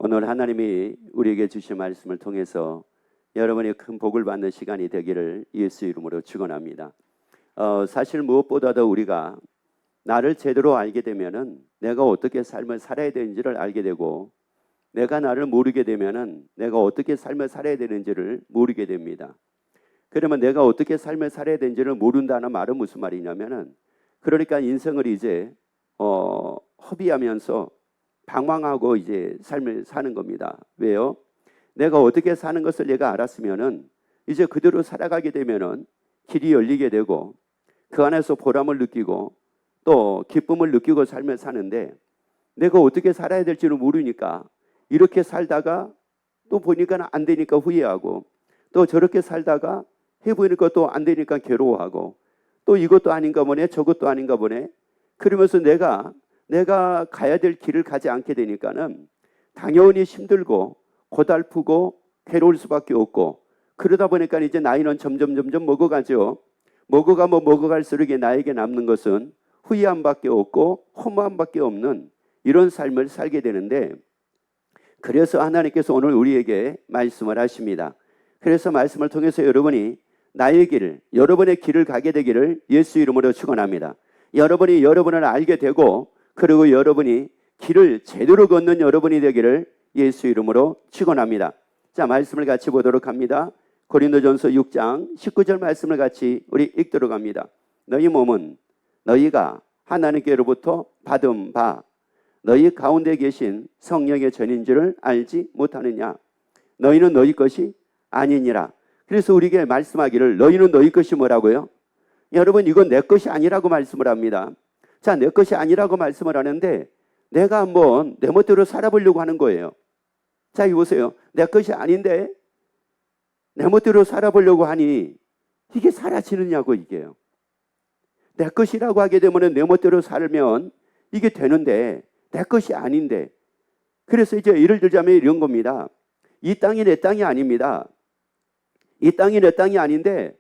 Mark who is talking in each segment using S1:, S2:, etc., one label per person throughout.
S1: 오늘 하나님이 우리에게 주신 말씀을 통해서 여러분이 큰 복을 받는 시간이 되기를 예수 이름으로 축원합니다. 사실 무엇보다도 우리가 나를 제대로 알게 되면은 내가 어떻게 삶을 살아야 되는지를 알게 되고, 내가 나를 모르게 되면은 내가 어떻게 삶을 살아야 되는지를 모르게 됩니다. 그러면 내가 어떻게 삶을 살아야 되는지를 모른다는 말은 무슨 말이냐면은, 그러니까 인생을 이제 허비하면서 방황하고 이제 삶을 사는 겁니다. 왜요? 내가 어떻게 사는 것을 내가 알았으면은 이제 그대로 살아가게 되면은 길이 열리게 되고 그 안에서 보람을 느끼고 또 기쁨을 느끼고 삶을 사는데, 내가 어떻게 살아야 될지를 모르니까 이렇게 살다가 또 보니까 안 되니까 후회하고, 또 저렇게 살다가 해보니까 또 안 되니까 괴로워하고, 또 이것도 아닌가 보네 저것도 아닌가 보네, 그러면서 내가 가야 될 길을 가지 않게 되니까는 당연히 힘들고 고달프고 괴로울 수밖에 없고, 그러다 보니까 이제 나이는 점점 먹어가죠. 먹어가면 먹어갈수록 나에게 남는 것은 후회함밖에 없고 허무함밖에 없는 이런 삶을 살게 되는데, 그래서 하나님께서 오늘 우리에게 말씀을 하십니다. 그래서 말씀을 통해서 여러분이 나의 길을, 여러분의 길을 가게 되기를 예수 이름으로 축원합니다. 여러분이 여러분을 알게 되고, 그리고 여러분이 길을 제대로 걷는 여러분이 되기를 예수 이름으로 축원합니다. 자, 말씀을 같이 보도록 합니다. 고린도전서 6장 19절 말씀을 같이 우리 읽도록 합니다. 너희 몸은 너희가 하나님께로부터 받은 바 너희 가운데 계신 성령의 전인 줄을 알지 못하느냐. 너희는 너희 것이 아니니라. 그래서 우리에게 말씀하기를 너희는 너희 것이 뭐라고요? 여러분, 이건 내 것이 아니라고 말씀을 합니다. 자, 내 것이 아니라고 말씀을 하는데 내가 한번 내 멋대로 살아보려고 하는 거예요. 자, 이거 보세요. 내 것이 아닌데 내 멋대로 살아보려고 하니 이게 사라지느냐고, 이게요. 내 것이라고 하게 되면 내 멋대로 살면 이게 되는데 내 것이 아닌데, 그래서 이제 예를 들자면 이런 겁니다. 이 땅이 내 땅이 아닙니다. 이 땅이 내 땅이 아닌데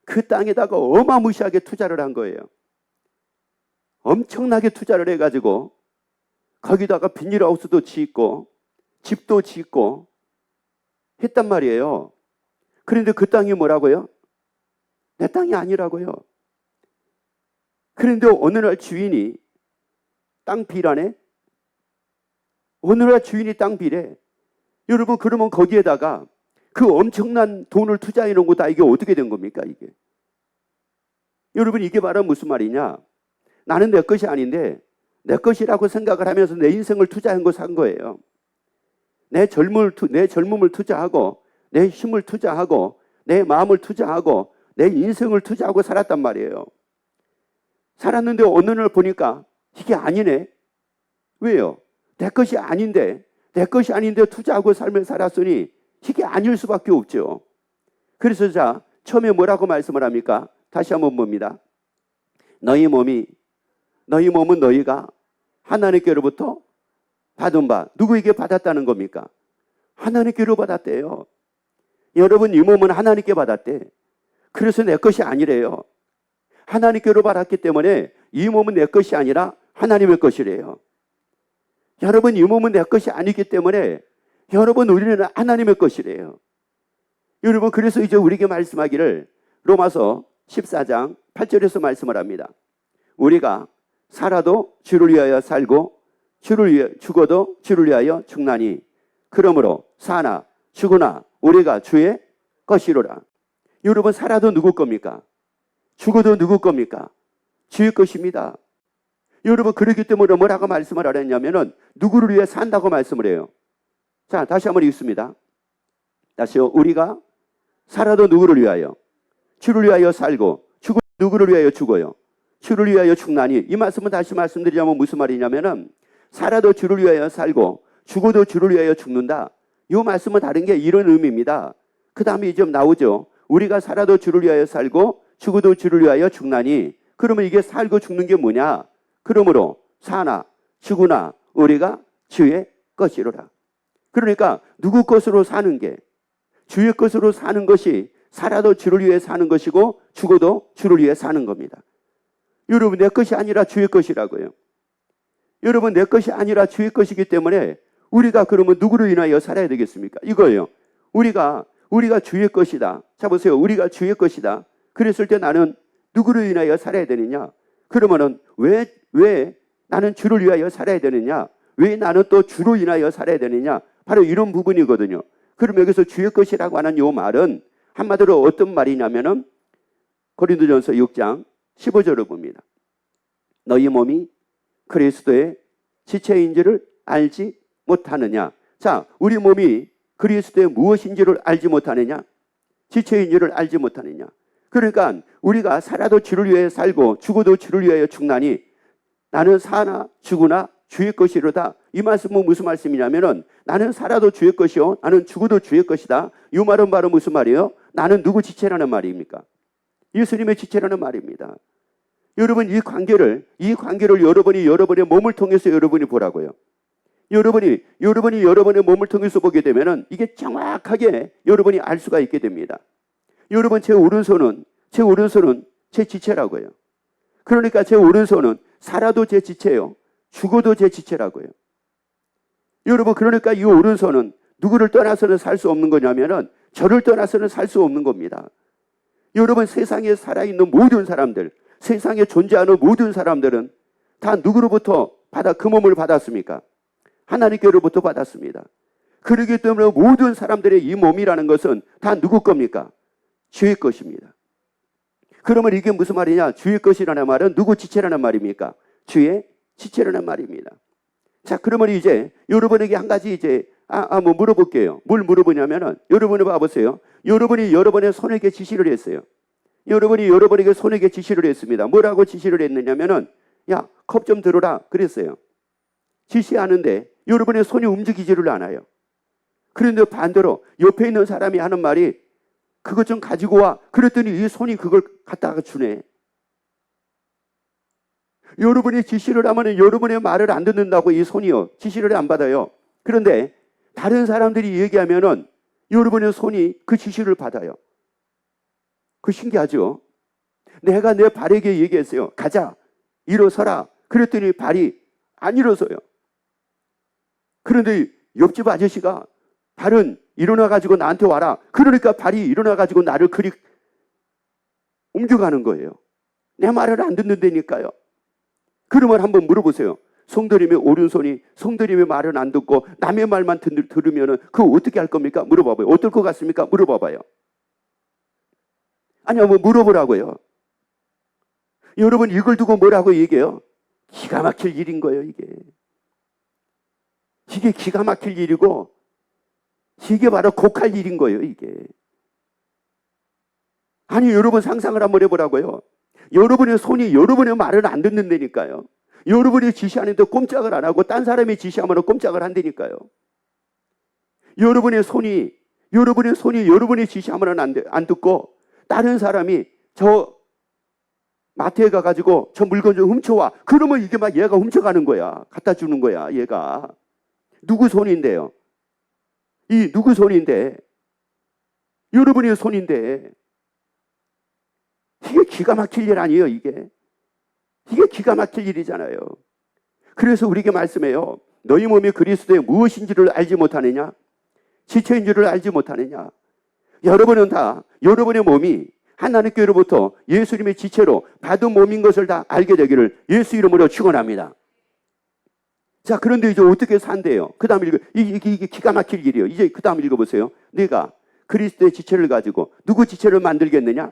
S1: 그 땅에다가 어마무시하게 투자를 한 거예요. 엄청나게 투자를 해가지고 거기다가 비닐하우스도 짓고 집도 짓고 했단 말이에요. 그런데 그 땅이 뭐라고요? 내 땅이 아니라고요. 그런데 어느 날 주인이 땅 비라네? 어느 날 주인이 땅 비래. 여러분, 그러면 거기에다가 그 엄청난 돈을 투자해 놓은 거 다 이게 어떻게 된 겁니까, 이게? 여러분, 이게 바로 무슨 말이냐? 나는 내 것이 아닌데 내 것이라고 생각을 하면서 내 인생을 투자한 거 산 거예요. 내 젊음을 투자하고 내 힘을 투자하고 내 마음을 투자하고 내 인생을 투자하고 살았단 말이에요. 살았는데 어느 날 보니까 이게 아니네. 왜요? 내 것이 아닌데 투자하고 삶을 살았으니 이게 아닐 수밖에 없죠. 그래서 자, 처음에 뭐라고 말씀을 합니까? 다시 한번 봅니다. 너희 몸은 너희가 하나님께로부터 받은 바, 누구에게 받았다는 겁니까? 하나님께로 받았대요. 여러분, 이 몸은 하나님께 받았대. 그래서 내 것이 아니래요. 하나님께로 받았기 때문에 이 몸은 내 것이 아니라 하나님의 것이래요. 여러분, 이 몸은 내 것이 아니기 때문에 여러분, 우리는 하나님의 것이래요. 여러분, 그래서 이제 우리에게 말씀하기를 로마서 14장 8절에서 말씀을 합니다. 우리가 살아도 주를 위하여 살고 죽어도 주를 위하여 죽나니 그러므로 사나 죽으나 우리가 주의 것이로라. 여러분, 살아도 누구 겁니까? 죽어도 누구 겁니까? 주의 것입니다. 여러분, 그렇기 때문에 뭐라고 말씀을 하랬냐면은 누구를 위해 산다고 말씀을 해요. 자, 다시 한번 읽습니다. 다시요. 우리가 살아도 누구를 위하여? 주를 위하여 살고 죽어도 누구를 위하여 죽어요? 주를 위하여 죽나니. 이 말씀은 다시 말씀드리자면 무슨 말이냐면은 살아도 주를 위하여 살고 죽어도 주를 위하여 죽는다. 이 말씀은 다른 게 이런 의미입니다. 그 다음에 이제 나오죠. 우리가 살아도 주를 위하여 살고 죽어도 주를 위하여 죽나니. 그러면 이게 살고 죽는 게 뭐냐? 그러므로 사나 죽으나 우리가 주의 것이로라. 그러니까 누구 것으로 사는 게, 주의 것으로 사는 것이 살아도 주를 위해 사는 것이고 죽어도 주를 위해 사는 겁니다. 여러분, 내 것이 아니라 주의 것이라고요. 여러분, 내 것이 아니라 주의 것이기 때문에 우리가 그러면 누구로 인하여 살아야 되겠습니까? 이거예요. 우리가 주의 것이다. 자 보세요. 우리가 주의 것이다. 그랬을 때 나는 누구로 인하여 살아야 되느냐? 그러면은 왜 나는 주를 위하여 살아야 되느냐? 왜 나는 또 주로 인하여 살아야 되느냐? 바로 이런 부분이거든요. 그럼 여기서 주의 것이라고 하는 이 말은 한마디로 어떤 말이냐면은 고린도전서 6장 15절을 봅니다. 너희 몸이 그리스도의 지체인지를 알지 못하느냐? 자, 우리 몸이 그리스도의 무엇인지를 알지 못하느냐? 지체인지를 알지 못하느냐? 그러니까 우리가 살아도 주를 위해 살고 죽어도 주를 위하여 죽나니 나는 사나 죽으나 주의 것이로다. 이 말씀은 무슨 말씀이냐면은 나는 살아도 주의 것이요 나는 죽어도 주의 것이다. 이 말은 바로 무슨 말이에요? 나는 누구 지체라는 말입니까? 예수님의 지체라는 말입니다. 여러분 이 관계를 여러분의 몸을 통해서 여러분이 보라고요. 여러분이 여러분의 몸을 통해서 보게 되면은 이게 정확하게 여러분이 알 수가 있게 됩니다. 여러분 제 오른손은 제 지체라고요. 그러니까 제 오른손은 살아도 제 지체요. 죽어도 제 지체라고요. 여러분 그러니까 이 오른손은 누구를 떠나서는 살 수 없는 거냐면은 저를 떠나서는 살 수 없는 겁니다. 여러분 세상에 살아있는 모든 사람들, 세상에 존재하는 모든 사람들은 다 누구로부터 그 몸을 받았습니까? 하나님께로부터 받았습니다. 그렇기 때문에 모든 사람들의 이 몸이라는 것은 다 누구 겁니까? 주의 것입니다. 그러면 이게 무슨 말이냐? 주의 것이라는 말은 누구 지체라는 말입니까? 주의 지체라는 말입니다. 자, 그러면 이제 여러분에게 한 가지 뭐 물어볼게요. 뭘 물어보냐면은 여러분이 봐보세요. 여러분이 여러분의 손에게 지시를 했어요. 여러분이 여러분에게 손에게 지시를 했습니다. 뭐라고 지시를 했느냐면은 야, 컵 좀 들어라 그랬어요. 지시하는데 여러분의 손이 움직이지를 않아요. 그런데 반대로 옆에 있는 사람이 하는 말이 그것 좀 가지고 와. 그랬더니 이 손이 그걸 갖다가 주네. 여러분이 지시를 하면 여러분의 말을 안 듣는다고 이 손이요. 지시를 안 받아요. 그런데 다른 사람들이 얘기하면은 여러분의 손이 그 지시를 받아요. 그 신기하죠? 내가 내 발에게 얘기했어요. 가자. 일어서라. 그랬더니 발이 안 일어서요. 그런데 옆집 아저씨가 발은 일어나가지고 나한테 와라. 그러니까 발이 일어나가지고 나를 그리 옮겨가는 거예요. 내 말을 안 듣는다니까요. 그러면 한번 물어보세요. 성도님의 오른손이 성도님의 말은 안 듣고 남의 말만 들으면 그거 어떻게 할 겁니까? 물어봐봐요. 어떨 것 같습니까? 물어봐봐요. 아니요, 뭐 물어보라고요. 여러분 이걸 두고 뭐라고 얘기해요? 기가 막힐 일인 거예요, 이게. 이게 기가 막힐 일이고 이게 바로 곡할 일인 거예요, 이게. 아니, 여러분 상상을 한번 해보라고요. 여러분의 손이 여러분의 말을 안 듣는다니까요. 여러분이 지시하는데 꼼짝을 안 하고 딴 사람이 지시하면 꼼짝을 한다니까요. 여러분의 손이 여러분이 지시하면 안 듣고 다른 사람이 저 마트에 가가지고 저 물건 좀 훔쳐와. 그러면 이게 막 얘가 훔쳐가는 거야. 갖다 주는 거야, 얘가. 누구 손인데요? 이 누구 손인데? 여러분의 손인데. 이게 기가 막힐 일 아니에요, 이게. 이게 기가 막힐 일이잖아요. 그래서 우리에게 말씀해요. 너희 몸이 그리스도의 무엇인지를 알지 못하느냐? 지체인 줄을 알지 못하느냐? 여러분은 다 여러분의 몸이 하나님께로부터 예수님의 지체로 받은 몸인 것을 다 알게 되기를 예수 이름으로 축원합니다. 자, 그런데 이제 어떻게 산대요? 그 다음 이게 기가 막힐 일이에요. 이제 그 다음 읽어보세요. 네가 그리스도의 지체를 가지고 누구 지체를 만들겠느냐?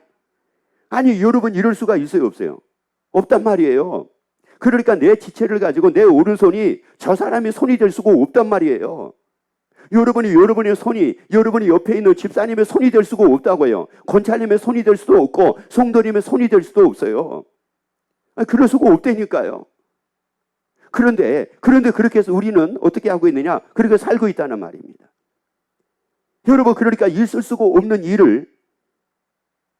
S1: 아니, 여러분 이럴 수가 있어요, 없어요? 없단 말이에요. 그러니까 내 지체를 가지고 내 오른손이 저 사람의 손이 될 수가 없단 말이에요. 여러분의 손이 여러분이 옆에 있는 집사님의 손이 될 수가 없다고요. 권찰님의 손이 될 수도 없고 성도님의 손이 될 수도 없어요. 그럴 수가 없다니까요. 그런데 그렇게 해서 우리는 어떻게 하고 있느냐? 그렇게 살고 있다는 말입니다. 여러분, 그러니까 있을 수가 없는 일을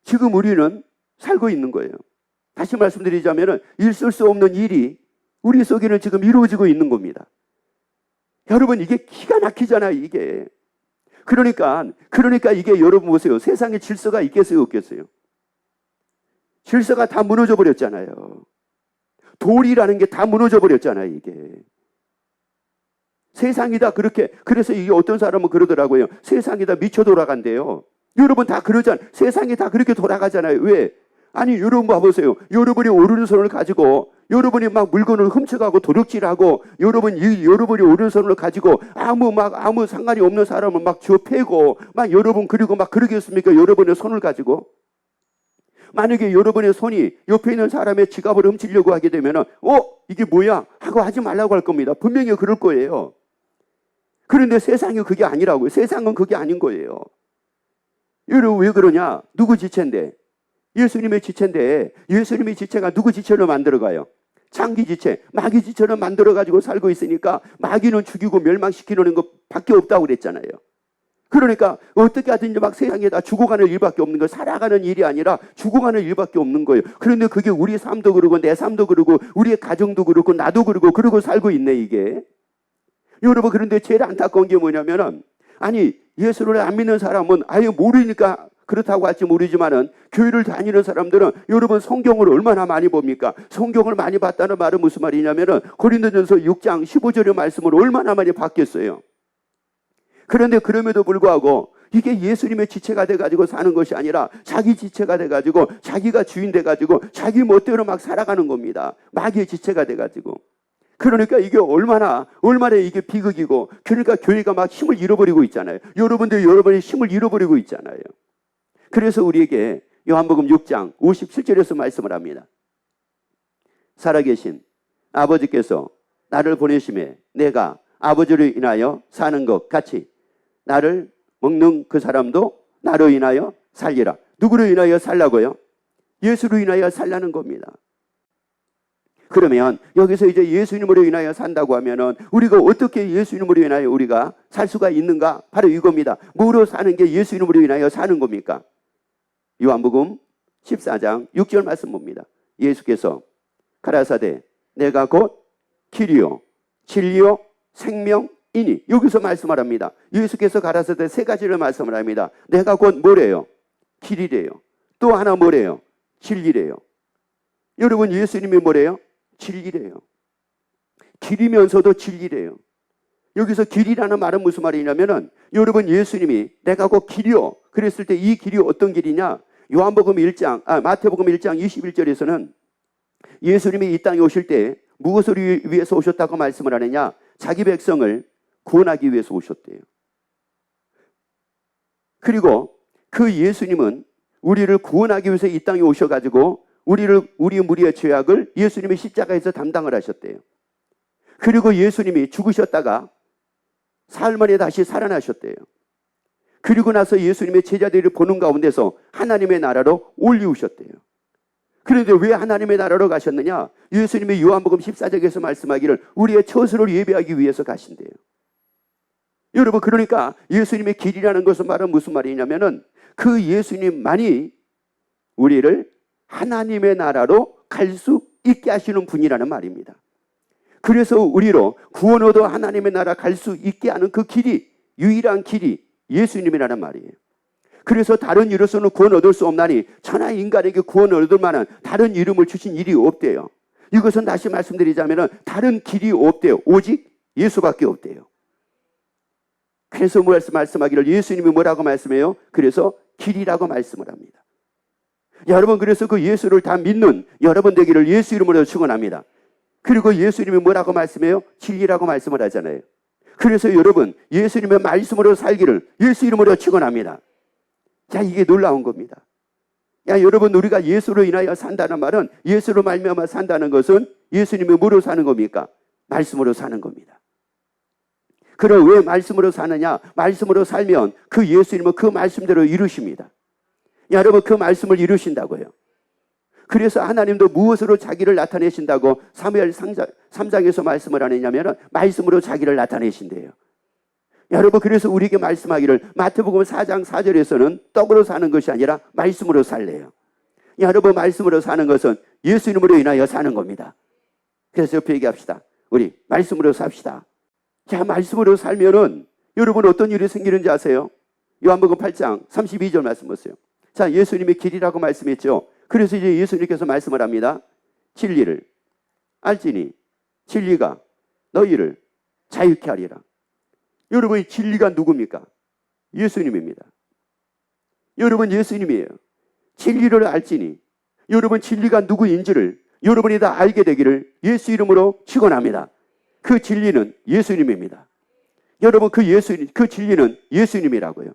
S1: 지금 우리는 살고 있는 거예요. 다시 말씀드리자면 있을 수 없는 일이 우리 속에는 지금 이루어지고 있는 겁니다. 여러분, 이게 기가 막히잖아요, 이게. 그러니까 이게 여러분 보세요. 세상에 질서가 있겠어요, 없겠어요? 질서가 다 무너져 버렸잖아요. 도리라는 게 다 무너져 버렸잖아요, 이게. 세상이 다 그렇게, 그래서 이게 어떤 사람은 그러더라고요. 세상이 다 미쳐 돌아간대요. 여러분 다 그러잖아요. 세상이 다 그렇게 돌아가잖아요. 왜? 아니, 여러분 봐보세요. 여러분이 오른손을 가지고 여러분이 막 물건을 훔쳐가고 도둑질하고 여러분이 오른손을 가지고 아무 상관이 없는 사람을 막 쥐어 패고 막 여러분 그리고 막 그러겠습니까? 여러분의 손을 가지고. 만약에 여러분의 손이 옆에 있는 사람의 지갑을 훔치려고 하게 되면은 이게 뭐야? 하고 하지 말라고 할 겁니다. 분명히 그럴 거예요. 그런데 세상이 그게 아니라고요. 세상은 그게 아닌 거예요. 여러분 왜 그러냐? 누구 지체인데? 예수님의 지체인데 예수님의 지체가 누구 지체로 만들어가요? 창기 지체, 마귀 지체로 만들어가지고 살고 있으니까 마귀는 죽이고 멸망시키는 것밖에 없다고 그랬잖아요. 그러니까 어떻게 하든지 막 세상에다 죽어가는 일밖에 없는 거예요. 살아가는 일이 아니라 죽어가는 일밖에 없는 거예요. 그런데 그게 우리 삶도 그러고 내 삶도 그러고 우리의 가정도 그렇고 나도 그러고 살고 있네 이게. 여러분 그런데 제일 안타까운 게 뭐냐면은 아니 예수를 안 믿는 사람은 아예 모르니까 그렇다고 할지 모르지만은 교회를 다니는 사람들은 여러분 성경을 얼마나 많이 봅니까? 성경을 많이 봤다는 말은 무슨 말이냐면은 고린도전서 6장 15절의 말씀을 얼마나 많이 봤겠어요. 그런데 그럼에도 불구하고 이게 예수님의 지체가 돼가지고 사는 것이 아니라 자기 지체가 돼가지고 자기가 주인 돼가지고 자기 멋대로 막 살아가는 겁니다. 마귀의 지체가 돼가지고. 그러니까 이게 얼마나 이게 비극이고 그러니까 교회가 막 힘을 잃어버리고 있잖아요. 여러분의 힘을 잃어버리고 있잖아요. 그래서 우리에게 요한복음 6장 57절에서 말씀을 합니다. 살아계신 아버지께서 나를 보내심에 내가 아버지를 인하여 사는 것 같이 나를 먹는 그 사람도 나로 인하여 살리라. 누구로 인하여 살라고요? 예수로 인하여 살라는 겁니다. 그러면 여기서 이제 예수님으로 인하여 산다고 하면은 우리가 어떻게 예수님으로 인하여 우리가 살 수가 있는가? 바로 이겁니다. 뭐로 사는 게 예수님으로 인하여 사는 겁니까? 요한복음 14장 6절 말씀 봅니다. 예수께서 가라사대 내가 곧 길이요 진리요 생명이니. 여기서 말씀을 합니다. 예수께서 가라사대 세 가지를 말씀을 합니다. 내가 곧 뭐래요? 길이래요. 또 하나 뭐래요? 진리래요. 여러분 예수님이 뭐래요? 진리래요. 길이면서도 진리래요. 여기서 길이라는 말은 무슨 말이냐면은 여러분 예수님이 내가 곧 길이요 그랬을 때 이 길이 어떤 길이냐? 마태복음 1장 21절에서는 예수님이 이 땅에 오실 때 무엇을 위해서 오셨다고 말씀을 하느냐? 자기 백성을 구원하기 위해서 오셨대요. 그리고 그 예수님은 우리를 구원하기 위해서 이 땅에 오셔가지고 우리 무리의 죄악을 예수님이 십자가에서 담당을 하셨대요. 그리고 예수님이 죽으셨다가 사흘 만에 다시 살아나셨대요. 그리고 나서 예수님의 제자들을 보는 가운데서 하나님의 나라로 올리우셨대요. 그런데 왜 하나님의 나라로 가셨느냐? 예수님이 요한복음 14장에서 말씀하기를 우리의 처소를 예비하기 위해서 가신대요. 여러분 그러니까 예수님의 길이라는 것은 말은 무슨 말이냐면은 그 예수님만이 우리를 하나님의 나라로 갈 수 있게 하시는 분이라는 말입니다. 그래서 우리로 구원 얻어 하나님의 나라 갈 수 있게 하는 그 길이 유일한 길이 예수님이라는 말이에요. 그래서 다른 이로서는 구원 얻을 수 없나니 천하 인간에게 구원을 얻을 만한 다른 이름을 주신 일이 없대요. 이것은 다시 말씀드리자면 다른 길이 없대요. 오직 예수밖에 없대요. 그래서 말씀하기를 예수님이 뭐라고 말씀해요? 그래서 길이라고 말씀을 합니다. 여러분 그래서 그 예수를 다 믿는 여러분 되기를 예수 이름으로 축원합니다. 그리고 예수님이 뭐라고 말씀해요? 진리라고 말씀을 하잖아요. 그래서 여러분 예수님의 말씀으로 살기를 예수 이름으로 축원합니다. 자 이게 놀라운 겁니다. 여러분 우리가 예수로 인하여 산다는 말은 예수로 말미암아 산다는 것은 예수님이 뭐로 사는 겁니까? 말씀으로 사는 겁니다. 그럼 왜 말씀으로 사느냐? 말씀으로 살면 그 예수님은 그 말씀대로 이루십니다. 여러분 그 말씀을 이루신다고요. 그래서 하나님도 무엇으로 자기를 나타내신다고 사무엘 3장에서 말씀을 하느냐면 말씀으로 자기를 나타내신대요. 여러분 그래서 우리에게 말씀하기를 마태복음 4장 4절에서는 떡으로 사는 것이 아니라 말씀으로 살래요. 여러분 말씀으로 사는 것은 예수님으로 인하여 사는 겁니다. 그래서 옆에 얘기합시다. 우리 말씀으로 삽시다. 자 말씀으로 살면은 여러분 어떤 일이 생기는지 아세요? 요한복음 8장 32절 말씀 보세요. 자 예수님의 길이라고 말씀했죠. 그래서 이제 예수님께서 말씀을 합니다. 진리를 알지니 진리가 너희를 자유케 하리라. 여러분, 진리가 누굽니까? 예수님입니다. 여러분, 예수님이에요. 진리를 알지니 여러분, 진리가 누구인지를 여러분이 다 알게 되기를 예수 이름으로 축원합니다. 그 진리는 예수님입니다. 여러분, 그 진리는 예수님이라고요.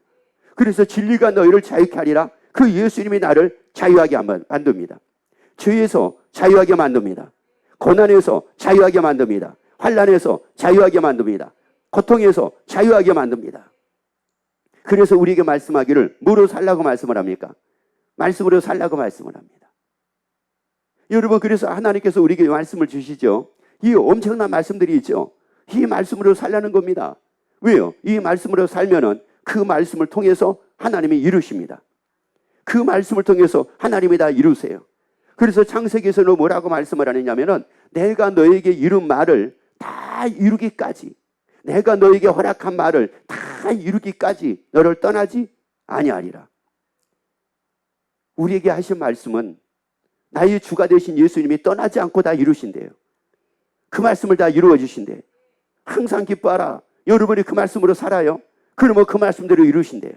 S1: 그래서 진리가 너희를 자유케 하리라. 그 예수님이 나를 자유하게 만듭니다. 죄에서 자유하게 만듭니다. 고난에서 자유하게 만듭니다. 환난에서 자유하게 만듭니다. 고통에서 자유하게 만듭니다. 그래서 우리에게 말씀하기를 뭐로 살라고 말씀을 합니까? 말씀으로 살라고 말씀을 합니다. 여러분, 그래서 하나님께서 우리에게 말씀을 주시죠. 이 엄청난 말씀들이 있죠. 이 말씀으로 살라는 겁니다. 왜요? 이 말씀으로 살면은 그 말씀을 통해서 하나님이 이루십니다. 그 말씀을 통해서 하나님이 다 이루세요. 그래서 창세기에서는 뭐라고 말씀을 하느냐면은 내가 너에게 이룬 말을 다 이루기까지, 내가 너에게 허락한 말을 다 이루기까지 너를 떠나지 아니하리라. 우리에게 하신 말씀은 나의 주가 되신 예수님이 떠나지 않고 다 이루신대요. 그 말씀을 다 이루어 주신대요. 항상 기뻐하라. 여러분이 그 말씀으로 살아요. 그러면 그 말씀대로 이루신대요.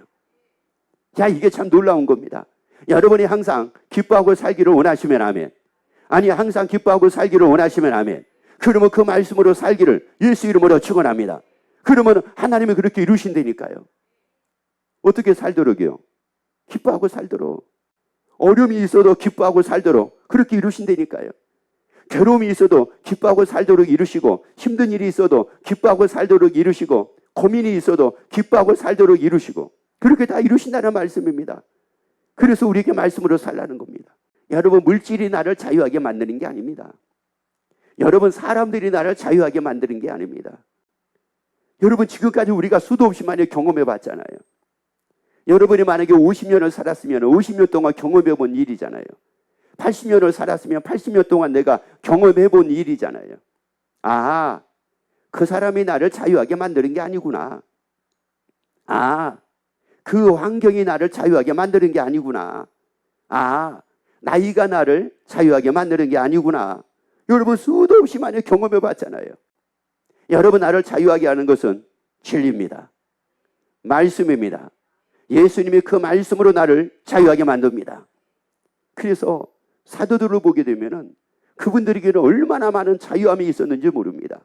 S1: 야, 이게 참 놀라운 겁니다. 여러분이 항상 기뻐하고 살기를 원하시면 아멘. 아니, 항상 기뻐하고 살기를 원하시면 아멘. 그러면 그 말씀으로 살기를 예수 이름으로 축원합니다. 그러면 하나님이 그렇게 이루신다니까요. 어떻게 살도록이요? 기뻐하고 살도록. 어려움이 있어도 기뻐하고 살도록 그렇게 이루신다니까요. 괴로움이 있어도 기뻐하고 살도록 이루시고, 힘든 일이 있어도 기뻐하고 살도록 이루시고, 고민이 있어도 기뻐하고 살도록 이루시고, 그렇게 다 이루신다는 말씀입니다. 그래서 우리에게 말씀으로 살라는 겁니다. 여러분, 물질이 나를 자유하게 만드는 게 아닙니다. 여러분, 사람들이 나를 자유하게 만드는 게 아닙니다. 여러분, 지금까지 우리가 수도 없이 많이 경험해 봤잖아요. 여러분이 만약에 50년을 살았으면 50년 동안 경험해 본 일이잖아요. 80년을 살았으면 80년 동안 내가 경험해 본 일이잖아요. 아, 그 사람이 나를 자유하게 만드는 게 아니구나. 아, 그 환경이 나를 자유하게 만드는 게 아니구나. 아, 나이가 나를 자유하게 만드는 게 아니구나. 여러분, 수도 없이 많이 경험해 봤잖아요. 여러분, 나를 자유하게 하는 것은 진리입니다. 말씀입니다. 예수님이 그 말씀으로 나를 자유하게 만듭니다. 그래서 사도들을 보게 되면은 그분들에게는 얼마나 많은 자유함이 있었는지 모릅니다.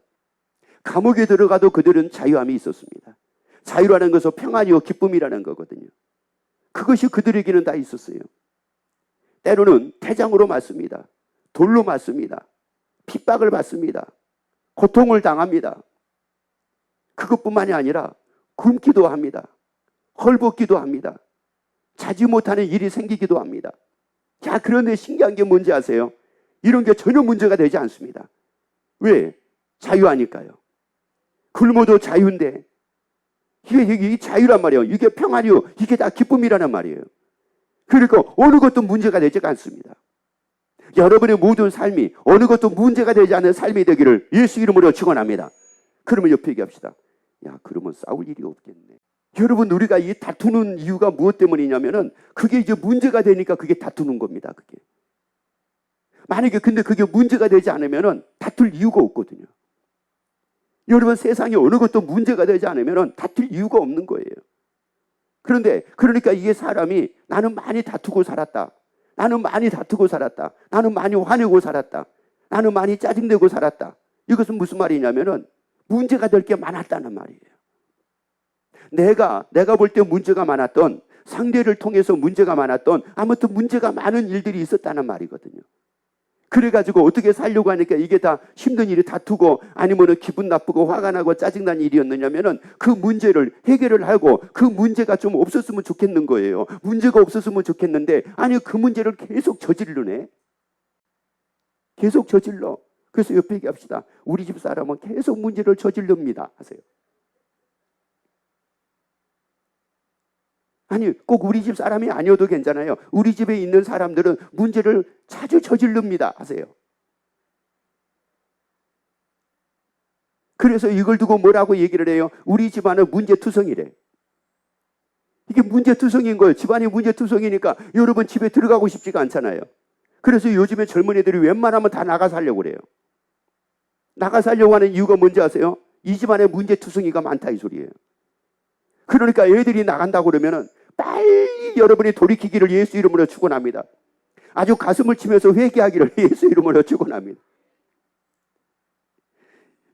S1: 감옥에 들어가도 그들은 자유함이 있었습니다. 자유라는 것은 평안이요 기쁨이라는 거거든요. 그것이 그들에게는 다 있었어요. 때로는 태장으로 맞습니다. 돌로 맞습니다. 핍박을 받습니다. 고통을 당합니다. 그것뿐만이 아니라 굶기도 합니다. 헐벗기도 합니다. 자지 못하는 일이 생기기도 합니다. 자, 그런데 신기한 게 뭔지 아세요? 이런 게 전혀 문제가 되지 않습니다. 왜? 자유하니까요. 굶어도 자유인데 이게 자유란 말이에요. 이게 평안이요. 이게 다 기쁨이라는 말이에요. 그러니까 어느 것도 문제가 되지 않습니다. 여러분의 모든 삶이 어느 것도 문제가 되지 않는 삶이 되기를 예수 이름으로 축원합니다. 그러면 옆에 얘기합시다. 야, 그러면 싸울 일이 없겠네. 여러분, 우리가 이 다투는 이유가 무엇 때문이냐면은 그게 이제 문제가 되니까 그게 다투는 겁니다. 그게. 만약에 근데 그게 문제가 되지 않으면은 다툴 이유가 없거든요. 여러분, 세상에 어느 것도 문제가 되지 않으면은 다툴 이유가 없는 거예요. 그런데 그러니까 이게 사람이 나는 많이 다투고 살았다. 나는 많이 다투고 살았다. 나는 많이 화내고 살았다. 나는 많이 짜증내고 살았다. 이것은 무슨 말이냐면은 문제가 될 게 많았다는 말이에요. 내가 볼 때 문제가 많았던, 상대를 통해서 문제가 많았던, 아무튼 문제가 많은 일들이 있었다는 말이거든요. 그래가지고 어떻게 살려고 하니까 이게 다 힘든 일이 다투고 아니면은 기분 나쁘고 화가 나고 짜증난 일이었느냐면은 그 문제를 해결을 하고 그 문제가 좀 없었으면 좋겠는 거예요. 문제가 없었으면 좋겠는데 아니 그 문제를 계속 저질러네. 계속 저질러. 그래서 옆에 얘기합시다. 우리 집 사람은 계속 문제를 저질릅니다. 하세요. 아니 꼭 우리 집 사람이 아니어도 괜찮아요. 우리 집에 있는 사람들은 문제를 자주 저질릅니다. 하세요. 그래서 이걸 두고 뭐라고 얘기를 해요? 우리 집안은 문제투성이래. 이게 문제투성인 거예요. 집안이 문제투성이니까 여러분 집에 들어가고 싶지가 않잖아요. 그래서 요즘에 젊은 애들이 웬만하면 다 나가 살려고 그래요. 나가 살려고 하는 이유가 뭔지 아세요? 이 집안에 문제투성이가 많다 이 소리예요. 그러니까 애들이 나간다고 그러면은 빨리 여러분이 돌이키기를 예수 이름으로 축원합니다. 아주 가슴을 치면서 회개하기를 예수 이름으로 축원합니다.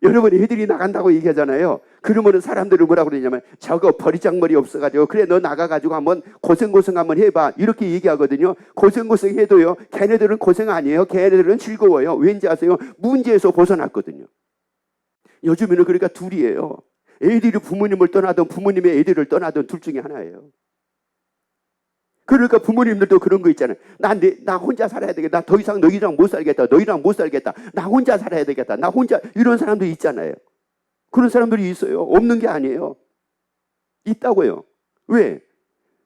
S1: 여러분 애들이 나간다고 얘기하잖아요. 그러면은 사람들은 뭐라고 그러냐면 저거 버리장머리 없어가지고 그래 너 나가가지고 한번 고생 한번 해봐 이렇게 얘기하거든요. 고생 해도요 걔네들은 고생 아니에요. 걔네들은 즐거워요. 왠지 아세요? 문제에서 벗어났거든요. 요즘에는 그러니까 둘이에요. 애들이 부모님을 떠나든 부모님의 애들을 떠나든 둘 중에 하나예요. 그러니까 부모님들도 그런 거 있잖아요. 나 혼자 살아야 되겠다. 나 더 이상 너희랑 못 살겠다. 너희랑 못 살겠다. 나 혼자 살아야 되겠다. 나 혼자 이런 사람도 있잖아요. 그런 사람들이 있어요. 없는 게 아니에요. 있다고요. 왜?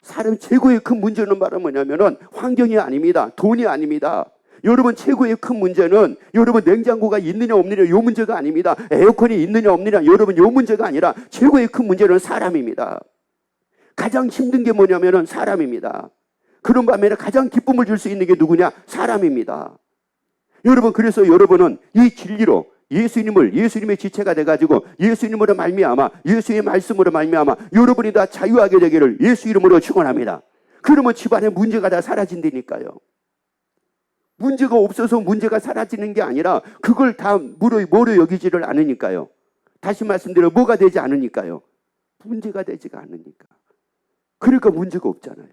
S1: 사람 최고의 큰 문제는 바로 뭐냐면은 환경이 아닙니다. 돈이 아닙니다. 여러분 최고의 큰 문제는 여러분 냉장고가 있느냐 없느냐 요 문제가 아닙니다. 에어컨이 있느냐 없느냐 여러분 요 문제가 아니라 최고의 큰 문제는 사람입니다. 가장 힘든 게 뭐냐면은 사람입니다. 그런 반면에 가장 기쁨을 줄 수 있는 게 누구냐? 사람입니다. 여러분 그래서 여러분은 이 진리로 예수님의 지체가 돼가지고 예수님으로 말미암아 예수의 말씀으로 말미암아 여러분이 다 자유하게 되기를 예수 이름으로 축원합니다. 그러면 집안에 문제가 다 사라진다니까요. 문제가 없어서 문제가 사라지는 게 아니라 그걸 다 뭐로 여기지를 않으니까요. 다시 말씀드려 뭐가 되지 않으니까요. 문제가 되지가 않으니까. 그러니까 문제가 없잖아요.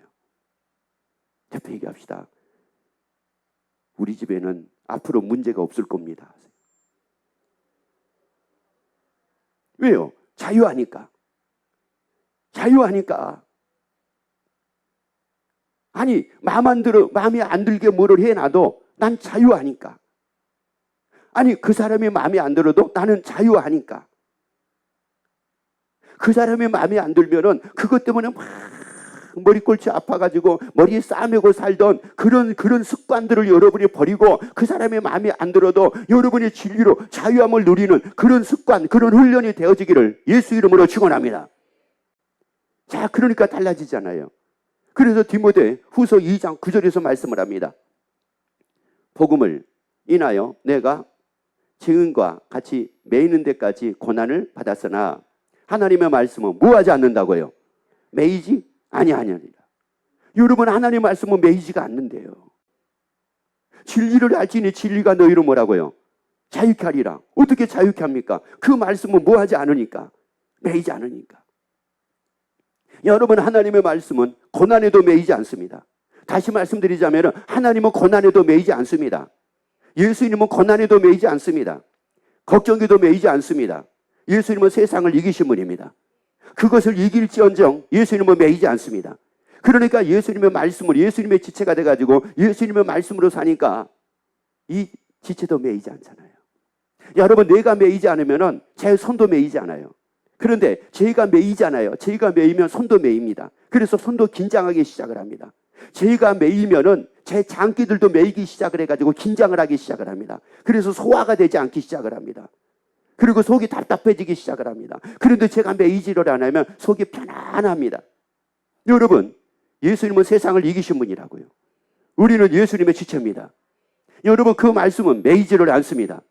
S1: 대표 얘기합시다. 우리 집에는 앞으로 문제가 없을 겁니다. 왜요? 자유하니까. 아니 마음에 안 들게 뭐를 해놔도 난 자유하니까. 아니 그 사람이 마음에 안 들어도 나는 자유하니까. 그 사람이 마음에 안 들면은 그것 때문에 막 머리꼴치 아파가지고 머리에 싸매고 살던 그런 습관들을 여러분이 버리고 그 사람의 마음에 안 들어도 여러분의 진리로 자유함을 누리는 그런 습관, 그런 훈련이 되어지기를 예수 이름으로 축원합니다. 자, 그러니까 달라지잖아요. 그래서 디모데 후서 2장 9절에서 말씀을 합니다. 복음을 인하여 내가 증인과 같이 매이는 데까지 고난을 받았으나 하나님의 말씀은 뭐하지 않는다고요? 매이지 아니하니라. 여러분 하나님의 말씀은 매이지가 않는데요. 진리를 알지니 진리가 너희를 뭐라고요? 자유케 하리라. 어떻게 자유케 합니까? 그 말씀은 뭐하지 않으니까. 매이지 않으니까. 여러분 하나님의 말씀은 고난에도 매이지 않습니다. 다시 말씀드리자면 하나님은 고난에도 매이지 않습니다. 예수님은 고난에도 매이지 않습니다. 걱정에도 매이지 않습니다. 예수님은 세상을 이기신 분입니다. 그것을 이길지언정 예수님은 매이지 않습니다. 그러니까 예수님의 말씀으로 예수님의 지체가 돼가지고 예수님의 말씀으로 사니까 이 지체도 매이지 않잖아요. 여러분 내가 매이지 않으면 제 손도 매이지 않아요. 그런데 제가 매이잖아요. 제가 매이면 손도 매입니다. 그래서 손도 긴장하기 시작을 합니다. 제가 매이면은 제 장기들도 매이기 시작을 해가지고 긴장을 하기 시작을 합니다. 그래서 소화가 되지 않기 시작을 합니다. 그리고 속이 답답해지기 시작을 합니다. 그런데 제가 매이지를 안 하면 속이 편안합니다. 여러분, 예수님은 세상을 이기신 분이라고요. 우리는 예수님의 지체입니다. 여러분, 그 말씀은 매이지를 않습니다.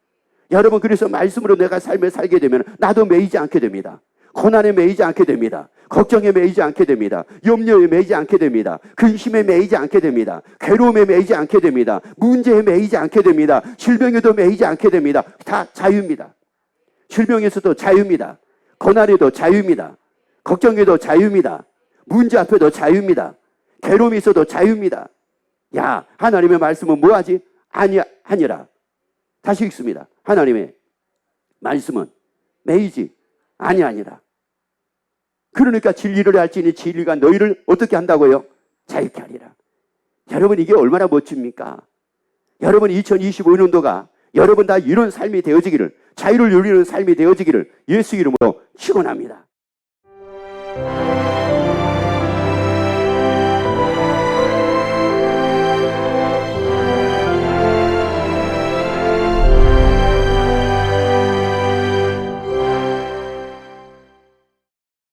S1: 여러분, 그래서 말씀으로 내가 삶을 살게 되면 나도 매이지 않게 됩니다. 고난에 매이지 않게 됩니다. 걱정에 매이지 않게 됩니다. 염려에 매이지 않게 됩니다. 근심에 매이지 않게 됩니다. 괴로움에 매이지 않게 됩니다. 문제에 매이지 않게 됩니다. 질병에도 매이지 않게 됩니다. 다 자유입니다. 질병에서도 자유입니다. 고난에도 자유입니다. 걱정에도 자유입니다. 문제 앞에도 자유입니다. 괴로움이 있어도 자유입니다. 야, 하나님의 말씀은 뭐하지? 아니라. 다시 읽습니다. 하나님의 말씀은 매이지 아니라. 그러니까 진리를 알지니 진리가 너희를 어떻게 한다고요? 자유케 하리라. 여러분 이게 얼마나 멋집니까? 여러분 2025년도가 여러분 다 이런 삶이 되어지기를, 자유를 누리는 삶이 되어지기를 예수 이름으로 축원합니다.